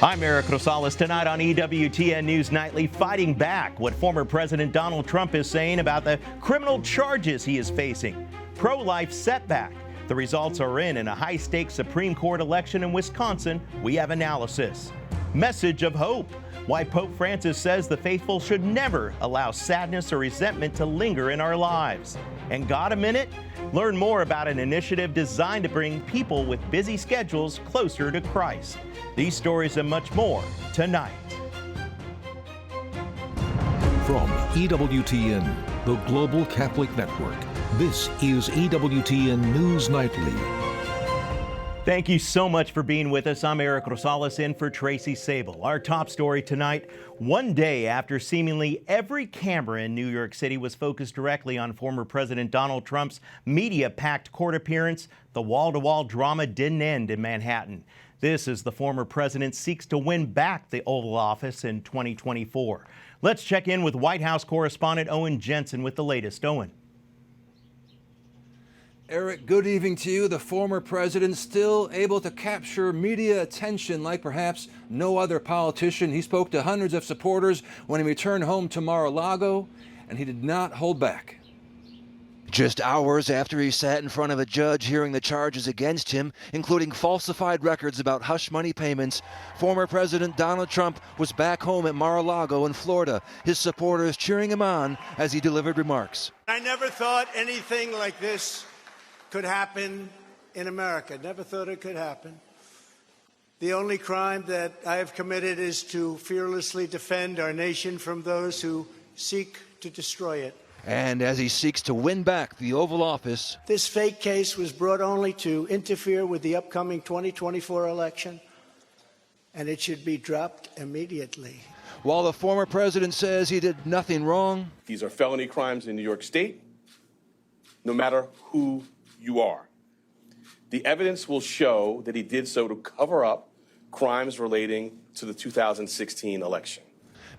I'm Eric Rosales. Tonight on EWTN News Nightly, fighting back what former President Donald Trump is saying about the criminal charges he is facing. Pro-life setback. The results are in a high-stakes Supreme Court election in Wisconsin. We have analysis. Message of hope. Why Pope Francis says the faithful should never allow sadness or resentment to linger in our lives. And got a minute? Learn more about an initiative designed to bring people with busy schedules closer to Christ. These stories and much more tonight. From EWTN, the Global Catholic Network, this is EWTN News Nightly. Thank you so much for being with us. I'm Eric Rosales in for Tracy Sable. Our top story tonight, one day after seemingly every camera in New York City was focused directly on former President Donald Trump's media-packed court appearance, the wall-to-wall drama didn't end in Manhattan. This as the former president seeks to win back the Oval Office in 2024. Let's check in with White House correspondent Owen Jensen with the latest. Owen. Eric, good evening to you. The former president still able to capture media attention like perhaps no other politician. He spoke to hundreds of supporters when he returned home to Mar-a-Lago, and he did not hold back. Just hours after he sat in front of a judge hearing the charges against him, including falsified records about hush money payments, former President Donald Trump was back home at Mar-a-Lago in Florida, his supporters cheering him on as he delivered remarks. I never thought anything like this could happen in America. Never thought it could happen. The only crime that I have committed is to fearlessly defend our nation from those who seek to destroy it. And as he seeks to win back the Oval Office, this fake case was brought only to interfere with the upcoming 2024 election, and it should be dropped immediately. While the former president says he did nothing wrong, these are felony crimes in New York State, no matter who you are. The evidence will show that he did so to cover up crimes relating to the 2016 election.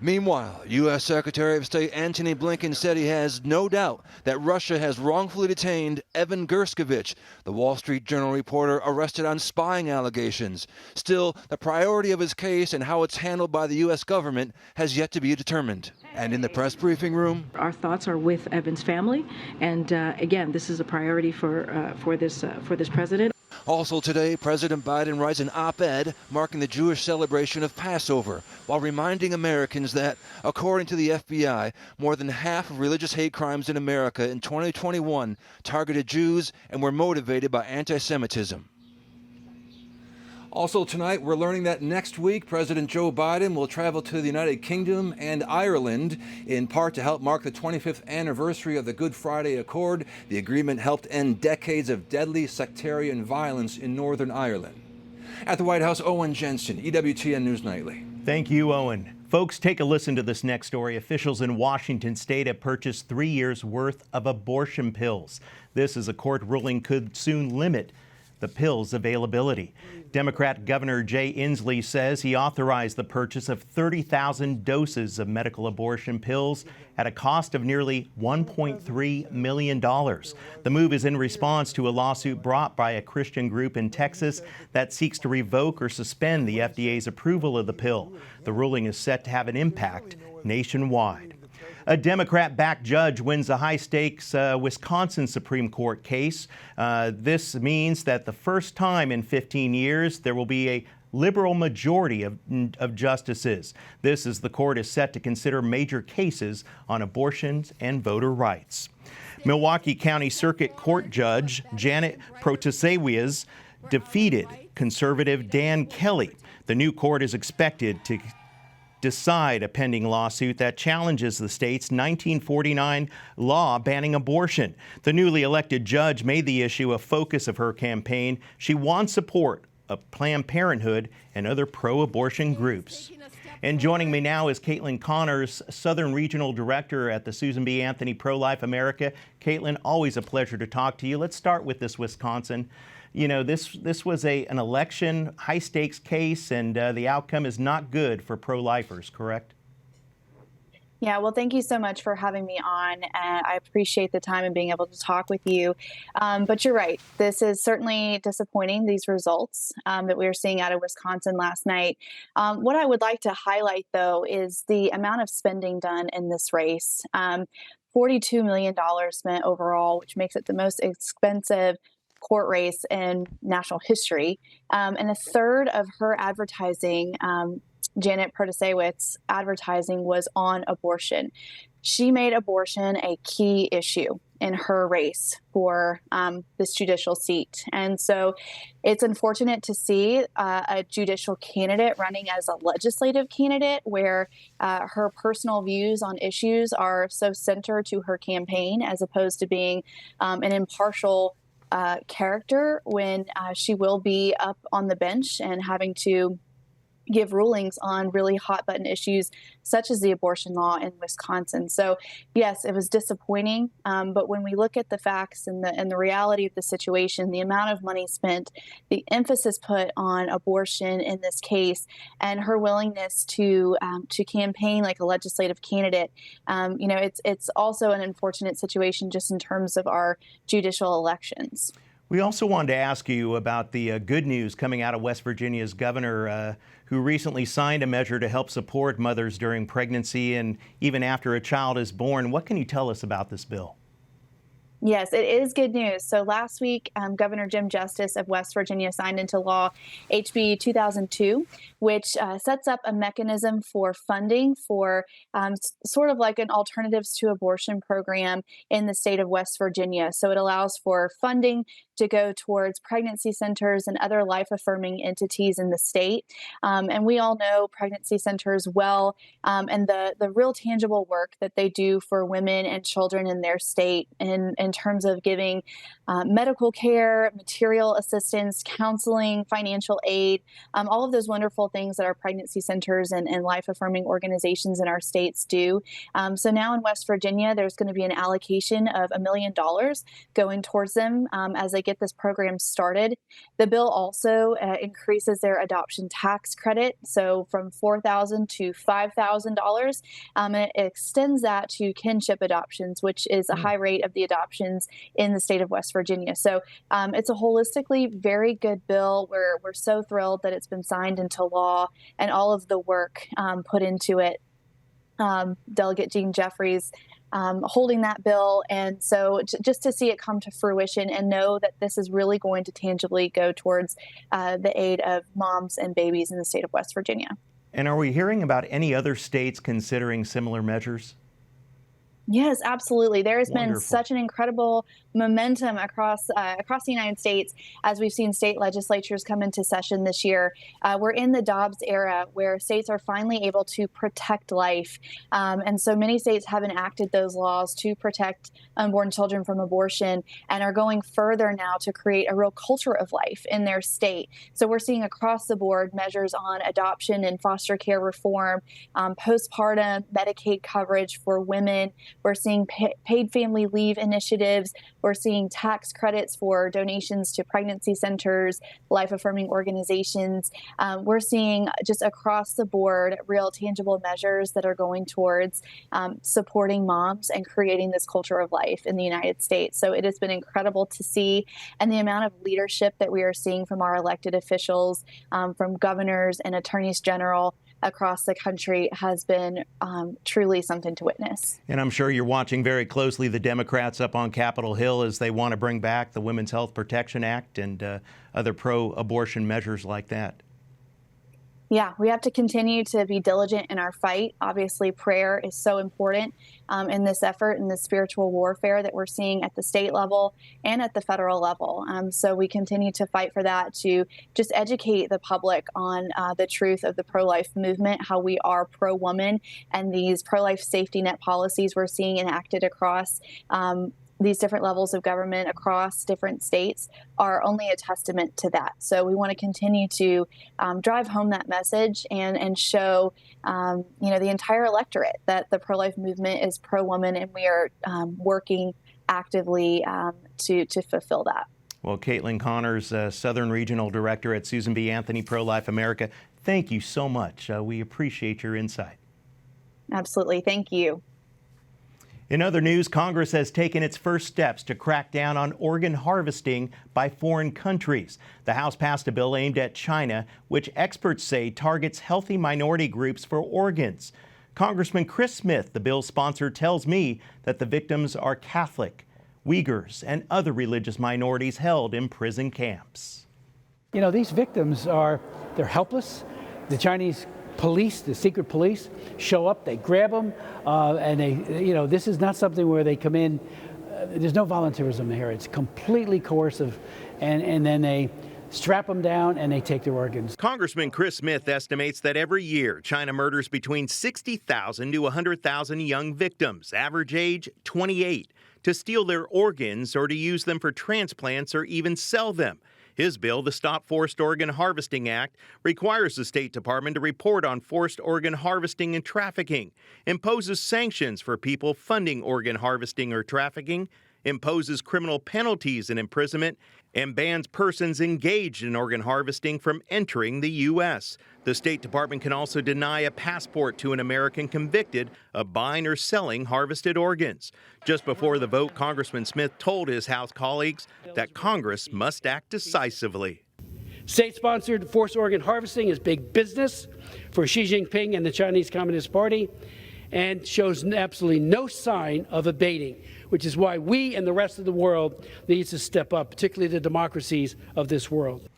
Meanwhile, U.S. Secretary of State Antony Blinken said he has no doubt that Russia has wrongfully detained Evan Gershkovich, the Wall Street Journal reporter arrested on spying allegations. Still, the priority of his case and how it's handled by the U.S. government has yet to be determined. And in the press briefing room, our thoughts are with Evan's family, and again, this is a priority for this president. Also today, President Biden writes an op-ed marking the Jewish celebration of Passover, while reminding Americans that, according to the FBI, more than half of religious hate crimes in America in 2021 targeted Jews and were motivated by anti-Semitism. Also tonight, we're learning that next week, President Joe Biden will travel to the United Kingdom and Ireland, in part to help mark the 25th anniversary of the Good Friday Accord. The agreement helped end decades of deadly sectarian violence in Northern Ireland. At the White House, Owen Jensen, EWTN News Nightly. Thank you, Owen. Folks, take a listen to this next story. Officials in Washington state have purchased 3 years' worth of abortion pills. This is a court ruling could soon limit the pills' availability. Democrat Governor Jay Inslee says he authorized the purchase of 30,000 doses of medical abortion pills at a cost of nearly $1.3 million. The move is in response to a lawsuit brought by a Christian group in Texas that seeks to revoke or suspend the FDA's approval of the pill. The ruling is set to have an impact nationwide. A Democrat-backed judge wins a high-stakes Wisconsin Supreme Court case. This means that the first time in 15 years there will be a liberal majority of justices. This as the court is set to consider major cases on abortions and voter rights. Milwaukee County Circuit Court Judge Janet Protasewicz defeated conservative Dan Kelly. The new court is expected to decide a pending lawsuit that challenges the state's 1949 law banning abortion. The newly elected judge made the issue a focus of her campaign. She wants support of Planned Parenthood and other pro-abortion groups. And joining me now is Caitlin Connors, Southern Regional Director at the Susan B. Anthony Pro-Life America. Caitlin, always a pleasure to talk to you. Let's start with this Wisconsin. You know, this was an election, high-stakes case, and the outcome is not good for pro-lifers, correct? Yeah, well, thank you so much for having me on. And I appreciate the time and being able to talk with you. But you're right. This is certainly disappointing, these results that we were seeing out of Wisconsin last night. What I would like to highlight, though, is the amount of spending done in this race. $42 million spent overall, which makes it the most expensive court race in national history. And a third of her advertising, Janet Protasiewicz's advertising, was on abortion. She made abortion a key issue in her race for this judicial seat. And so it's unfortunate to see a judicial candidate running as a legislative candidate where her personal views on issues are so centered to her campaign as opposed to being an impartial character when she will be up on the bench and having to give rulings on really hot button issues such as the abortion law in Wisconsin. So yes, it was disappointing. But when we look at the facts and the reality of the situation, the amount of money spent, the emphasis put on abortion in this case, and her willingness to campaign like a legislative candidate, it's also an unfortunate situation just in terms of our judicial elections. We also wanted to ask you about the good news coming out of West Virginia's governor, who recently signed a measure to help support mothers during pregnancy and even after a child is born. What can you tell us about this bill? Yes, it is good news. So last week, Governor Jim Justice of West Virginia signed into law HB 2002, which sets up a mechanism for funding for sort of like an alternatives to abortion program in the state of West Virginia. So it allows for funding to go towards pregnancy centers and other life-affirming entities in the state. And we all know pregnancy centers well, and the real tangible work that they do for women and children in their state in terms of giving medical care, material assistance, counseling, financial aid, all of those wonderful things that our pregnancy centers and life-affirming organizations in our states do. So now in West Virginia, there's going to be an allocation of $1 million going towards them as they get this program started. The bill also increases their adoption tax credit, so from $4,000 to $5,000, and it extends that to kinship adoptions, which is a high rate of the adoptions in the state of West Virginia. So it's a holistically very good bill. We're so thrilled that it's been signed into law and all of the work put into it. Delegate Jean Jeffries holding that bill. And so just to see it come to fruition and know that this is really going to tangibly go towards the aid of moms and babies in the state of West Virginia. And are we hearing about any other states considering similar measures? Yes, absolutely. There has Wonderful. been such an incredible momentum across the United States as we've seen state legislatures come into session this year. We're in the Dobbs era where states are finally able to protect life. And so many states have enacted those laws to protect unborn children from abortion and are going further now to create a real culture of life in their state. So we're seeing across the board measures on adoption and foster care reform, postpartum Medicaid coverage for women. We're seeing paid family leave initiatives. We're seeing tax credits for donations to pregnancy centers, life-affirming organizations. We're seeing just across the board real tangible measures that are going towards supporting moms and creating this culture of life in the United States. So it has been incredible to see, and the amount of leadership that we are seeing from our elected officials, from governors and attorneys general across the country has been truly something to witness. And I'm sure you're watching very closely the Democrats up on Capitol Hill as they want to bring back the Women's Health Protection Act and other pro-abortion measures like that. Yeah, we have to continue to be diligent in our fight. Obviously, prayer is so important in this effort and the spiritual warfare that we're seeing at the state level and at the federal level. So we continue to fight for that, to just educate the public on the truth of the pro-life movement, how we are pro-woman, and these pro-life safety net policies we're seeing enacted across these different levels of government across different states are only a testament to that. So we want to continue to drive home that message and show, the entire electorate that the pro-life movement is pro-woman, and we are working actively to fulfill that. Well, Caitlin Connors, Southern Regional Director at Susan B. Anthony Pro-Life America, thank you so much. We appreciate your insight. Absolutely. Thank you. In other news, Congress has taken its first steps to crack down on organ harvesting by foreign countries. The House passed a bill aimed at China, which experts say targets healthy minority groups for organs. Congressman Chris Smith, the bill's sponsor, tells me that the victims are Catholic, Uyghurs, and other religious minorities held in prison camps. You know, these victims they're helpless. The Chinese police, the secret police, show up, they grab them, and this is not something where they come in, there's no volunteerism here. It's completely coercive, and then they strap them down and they take their organs. Congressman Chris Smith estimates that every year China murders between 60,000 to 100,000 young victims, average age 28, to steal their organs or to use them for transplants or even sell them. His bill, the Stop Forced Organ Harvesting Act, requires the State Department to report on forced organ harvesting and trafficking, imposes sanctions for people funding organ harvesting or trafficking, imposes criminal penalties and imprisonment, and bans persons engaged in organ harvesting from entering the U.S. The State Department can also deny a passport to an American convicted of buying or selling harvested organs. Just before the vote, Congressman Smith told his House colleagues that Congress must act decisively. State-sponsored forced organ harvesting is big business for Xi Jinping and the Chinese Communist Party, and shows absolutely no sign of abating, which is why we and the rest of the world needs to step up, particularly the democracies of this world.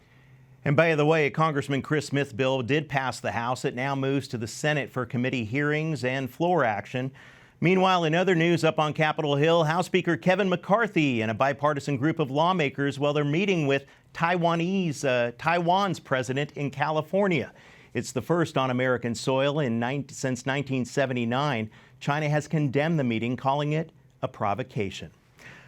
And by the way, Congressman Chris Smith's bill did pass the House. It now moves to the Senate for committee hearings and floor action. Meanwhile, in other news up on Capitol Hill, House Speaker Kevin McCarthy and a bipartisan group of lawmakers, they're meeting with Taiwan's president in California. It's the first on American soil since 1979. China has condemned the meeting, calling it a provocation.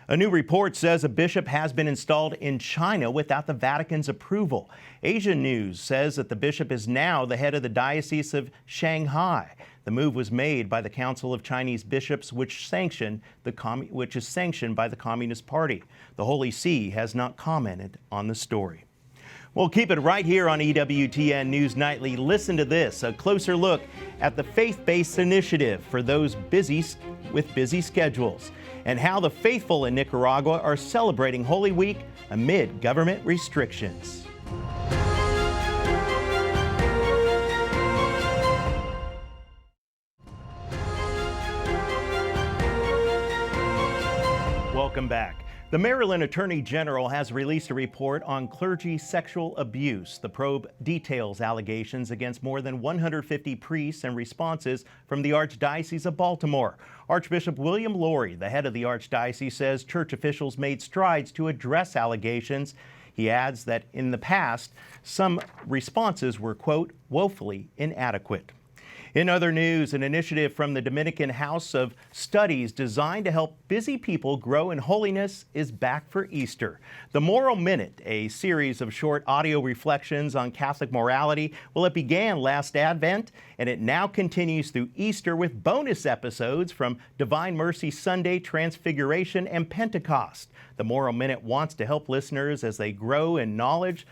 A new report says a bishop has been installed in China without the Vatican's approval. Asia News says that the bishop is now the head of the Diocese of Shanghai. The move was made by the Council of Chinese Bishops, which is sanctioned by the Communist Party. The Holy See has not commented on the story. We'll keep it right here on EWTN News Nightly. Listen to this, a closer look at the faith-based initiative for those with busy schedules, and how the faithful in Nicaragua are celebrating Holy Week amid government restrictions. Welcome back. The Maryland Attorney General has released a report on clergy sexual abuse. The probe details allegations against more than 150 priests and responses from the Archdiocese of Baltimore. Archbishop William Lori, the head of the Archdiocese, says church officials made strides to address allegations. He adds that in the past, some responses were, quote, woefully inadequate. In other news, an initiative from the Dominican House of Studies designed to help busy people grow in holiness is back for Easter. The Moral Minute, a series of short audio reflections on Catholic morality, it began last Advent, and it now continues through Easter with bonus episodes from Divine Mercy Sunday, Transfiguration, and Pentecost. The Moral Minute wants to help listeners as they grow in knowledge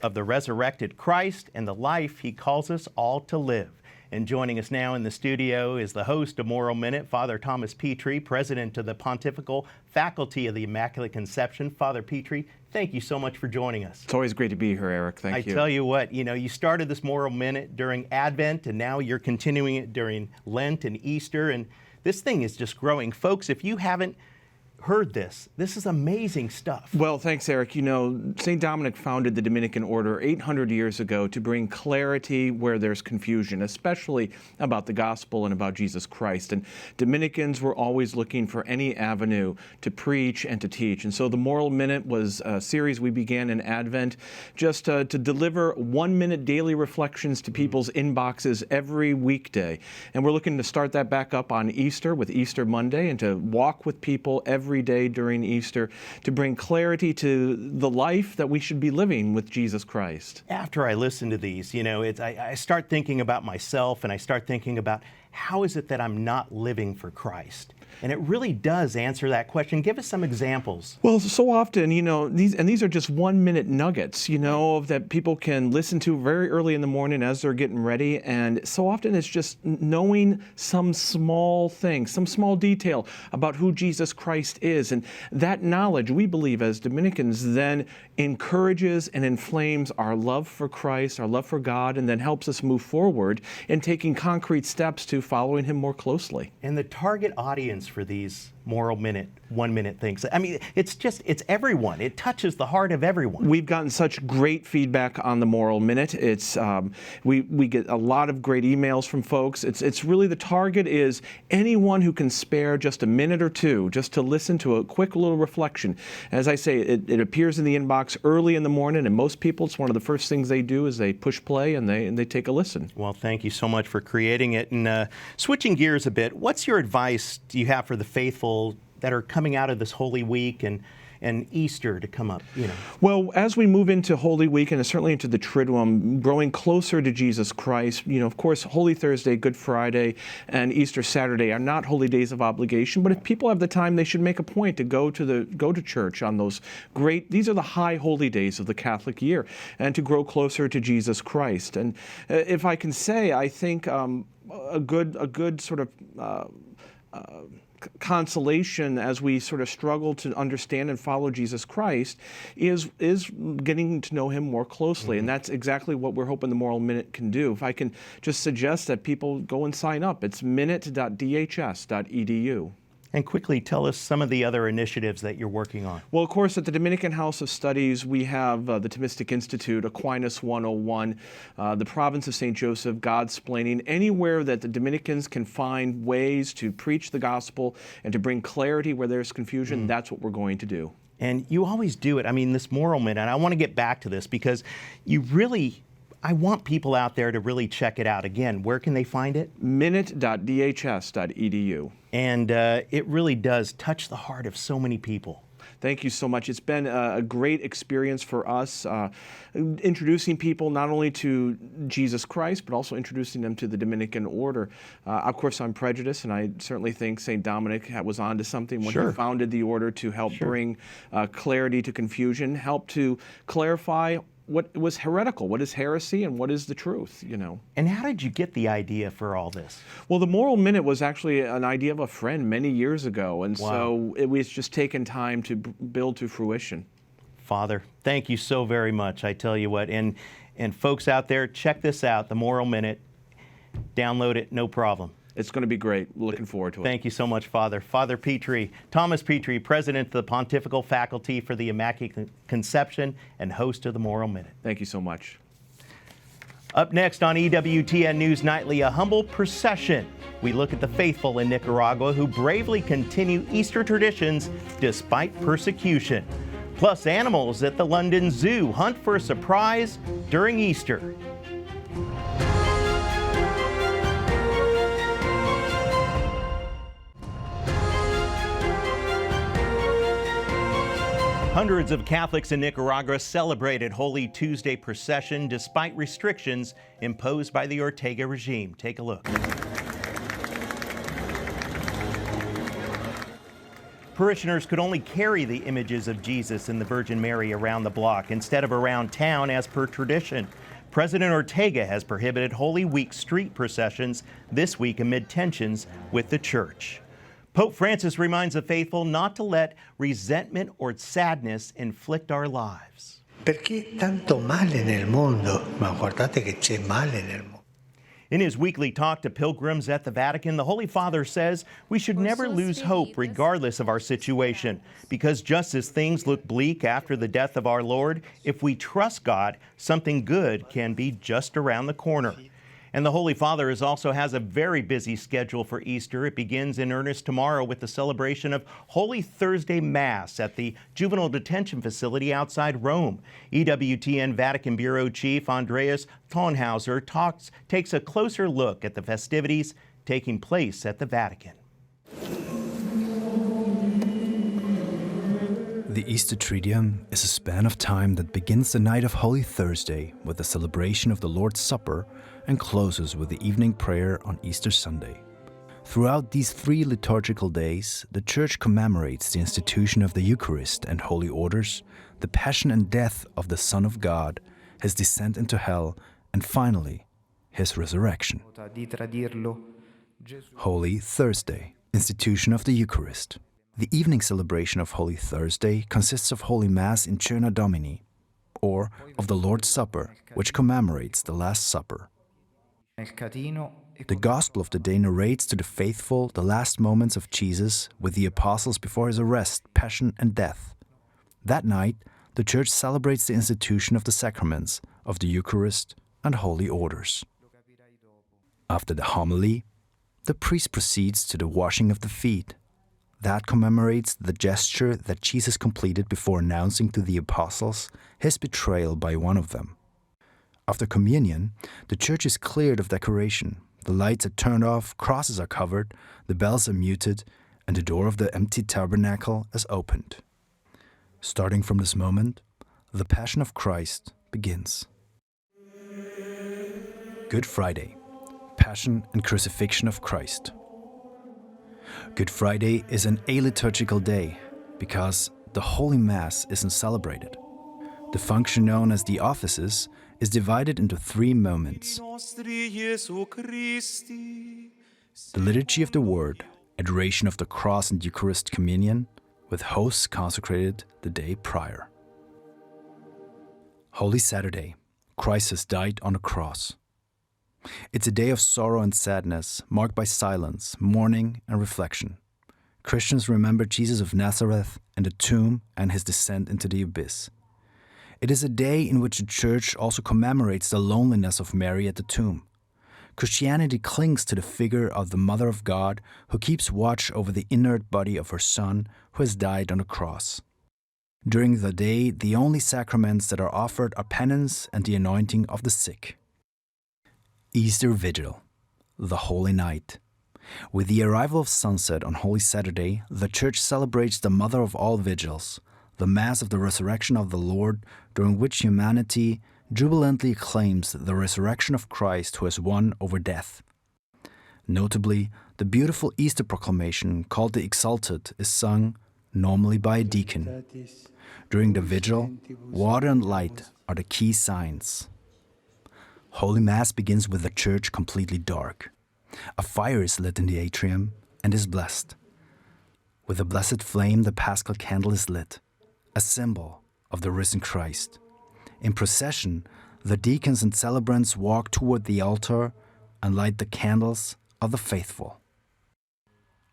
of the resurrected Christ and the life he calls us all to live. And joining us now in the studio is the host of Moral Minute, Father Thomas Petri, president of the Pontifical Faculty of the Immaculate Conception. Father Petri, thank you so much for joining us. It's always great to be here, Eric. Thank you. I tell you what, you started this Moral Minute during Advent, and now you're continuing it during Lent and Easter, and this thing is just growing. Folks, if you haven't heard this is amazing stuff. Well, thanks, Eric. St. Dominic founded the Dominican order 800 years ago to bring clarity where there's confusion, especially about the gospel and about Jesus Christ. And Dominicans were always looking for any avenue to preach and to teach. And so the Moral Minute was a series we began in Advent just to deliver 1-minute daily reflections to people's inboxes every weekday. And we're looking to start that back up on Easter with Easter Monday, and to walk with people every day during Easter to bring clarity to the life that we should be living with Jesus Christ. After I listen to these, I start thinking about myself, and I start thinking about how is it that I'm not living for Christ? And it really does answer that question. Give us some examples. Well, so often, these are just 1-minute nuggets, that people can listen to very early in the morning as they're getting ready. And so often it's just knowing some small thing, some small detail about who Jesus Christ is. And that knowledge, we believe as Dominicans, then encourages and inflames our love for Christ, our love for God, and then helps us move forward in taking concrete steps to following Him more closely. And the target audience for these moral minute, 1-minute things. I mean, it's everyone. It touches the heart of everyone. We've gotten such great feedback on the Moral Minute. It's we get a lot of great emails from folks. It's really the target is anyone who can spare just a minute or two just to listen to a quick little reflection. As I say, it appears in the inbox early in the morning, and most people, it's one of the first things they do is they push play and they take a listen. Well, thank you so much for creating it. And switching gears a bit, what's your advice do you have for the faithful that are coming out of this Holy Week and Easter to come up, Well, as we move into Holy Week and certainly into the Triduum, growing closer to Jesus Christ, of course, Holy Thursday, Good Friday, and Easter Saturday are not holy days of obligation, but if people have the time, they should make a point to go to church on those these are the high holy days of the Catholic year, and to grow closer to Jesus Christ. And if I can say, I think a good sort of consolation as we sort of struggle to understand and follow Jesus Christ is getting to know Him more closely. And that's exactly what we're hoping the Moral Minute can do. If I can just suggest that people go and sign up, it's minute.dhs.edu. And quickly tell us some of the other initiatives that you're working on. Well, of course, at the Dominican House of Studies, we have the Thomistic Institute, Aquinas 101, the Province of St. Joseph, Godsplaining, anywhere that the Dominicans can find ways to preach the gospel and to bring clarity where there's confusion, that's what we're going to do. And you always do it. I mean, this Moral Minute, and I want to get back to this because I want people out there to really check it out. Again, where can they find it? Minute.dhs.edu. And it really does touch the heart of so many people. Thank you so much. It's been a great experience for us, introducing people not only to Jesus Christ, but also introducing them to the Dominican order. Of course, I'm prejudiced, and I certainly think St. Dominic was onto something when he founded the order to help bring clarity to confusion, help to clarify what was heretical, what is heresy, and what is the truth, And how did you get the idea for all this? Well, the Moral Minute was actually an idea of a friend many years ago, and so it was just taken time to build to fruition. Father, thank you so very much. I tell you what, and folks out there, check this out, the Moral Minute. Download it, no problem. It's going to be great. Looking forward to it. Thank you so much, Father. Father Petri, Thomas Petri, President of the Pontifical Faculty for the Immaculate Conception and host of the Moral Minute. Thank you so much. Up next on EWTN News Nightly, a humble procession. We look at the faithful in Nicaragua who bravely continue Easter traditions despite persecution. Plus, animals at the London Zoo hunt for a surprise during Easter. Hundreds of Catholics in Nicaragua celebrated Holy Tuesday procession despite restrictions imposed by the Ortega regime. Take a look. Parishioners could only carry the images of Jesus and the Virgin Mary around the block instead of around town as per tradition. President Ortega has prohibited Holy Week street processions this week amid tensions with the church. Pope Francis reminds the faithful not to let resentment or sadness inflict our lives. Perché tanto male nel mondo? Ma guardate che c'è male nel mondo. In his weekly talk to pilgrims at the Vatican, the Holy Father says we should never lose hope regardless of our situation, because just as things look bleak after the death of our Lord, if we trust God, something good can be just around the corner. And the Holy Father also has a very busy schedule for Easter. It begins in earnest tomorrow with the celebration of Holy Thursday Mass at the juvenile detention facility outside Rome. EWTN Vatican Bureau Chief Andreas Thonhauser takes a closer look at the festivities taking place at the Vatican. The Easter Triduum is a span of time that begins the night of Holy Thursday with the celebration of the Lord's Supper and closes with the evening prayer on Easter Sunday. Throughout these 3 liturgical days, the Church commemorates the institution of the Eucharist and Holy Orders, the passion and death of the Son of God, his descent into hell, and finally, his resurrection. Holy Thursday, institution of the Eucharist. The evening celebration of Holy Thursday consists of Holy Mass in Cœna Domini, or of the Lord's Supper, which commemorates the Last Supper. The Gospel of the day narrates to the faithful the last moments of Jesus with the apostles before his arrest, passion, and death. That night, the Church celebrates the institution of the sacraments of the Eucharist and Holy Orders. After the homily, the priest proceeds to the washing of the feet. That commemorates the gesture that Jesus completed before announcing to the apostles his betrayal by one of them. After communion, the church is cleared of decoration. The lights are turned off, crosses are covered, the bells are muted, and the door of the empty tabernacle is opened. Starting from this moment, the Passion of Christ begins. Good Friday, Passion and Crucifixion of Christ. Good Friday is an aliturgical day because the Holy Mass isn't celebrated. The function known as the offices is divided into 3 moments. The Liturgy of the Word, Adoration of the Cross and Eucharist Communion, with hosts consecrated the day prior. Holy Saturday, Christ has died on the cross. It's a day of sorrow and sadness, marked by silence, mourning, and reflection. Christians remember Jesus of Nazareth and the tomb and his descent into the abyss. It is a day in which the Church also commemorates the loneliness of Mary at the tomb. Christianity clings to the figure of the Mother of God who keeps watch over the inert body of her Son who has died on the cross. During the day, the only sacraments that are offered are penance and the anointing of the sick. Easter Vigil, the Holy Night. With the arrival of sunset on Holy Saturday, the Church celebrates the mother of all vigils, the Mass of the Resurrection of the Lord, during which humanity jubilantly acclaims the resurrection of Christ who has won over death. Notably, the beautiful Easter proclamation called the Exultet is sung, normally by a deacon. During the vigil, water and light are the key signs. Holy Mass begins with the church completely dark. A fire is lit in the atrium and is blessed. With a blessed flame, the Paschal candle is lit, a symbol of the risen Christ. In procession, the deacons and celebrants walk toward the altar and light the candles of the faithful.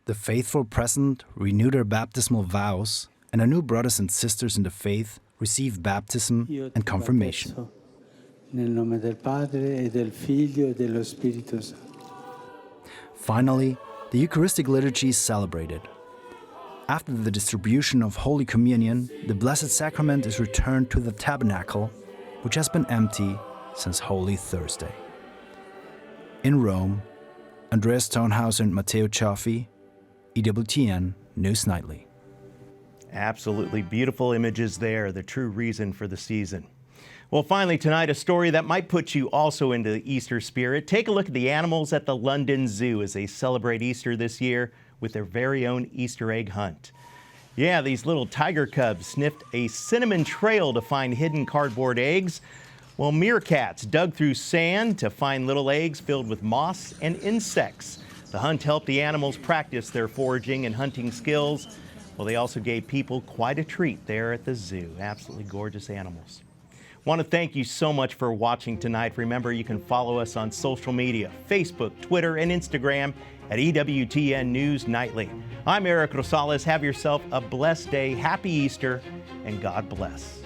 The faithful present renew their baptismal vows, and our new brothers and sisters in the faith receive baptism and confirmation. Finally, the Eucharistic liturgy is celebrated. After the distribution of Holy Communion, the Blessed Sacrament is returned to the tabernacle, which has been empty since Holy Thursday. In Rome, Andreas Thonhauser and Matteo Ciaffi, EWTN News Nightly. Absolutely beautiful images there, the true reason for the season. Well, finally tonight, a story that might put you also into the Easter spirit. Take a look at the animals at the London Zoo as they celebrate Easter this year with their very own Easter egg hunt. Yeah, these little tiger cubs sniffed a cinnamon trail to find hidden cardboard eggs, while meerkats dug through sand to find little eggs filled with moss and insects. The hunt helped the animals practice their foraging and hunting skills. Well, they also gave people quite a treat there at the zoo. Absolutely gorgeous animals. Want to thank you so much for watching tonight. Remember, you can follow us on social media, Facebook, Twitter, and Instagram at EWTN News Nightly. I'm Eric Rosales. Have yourself a blessed day. Happy Easter, and God bless.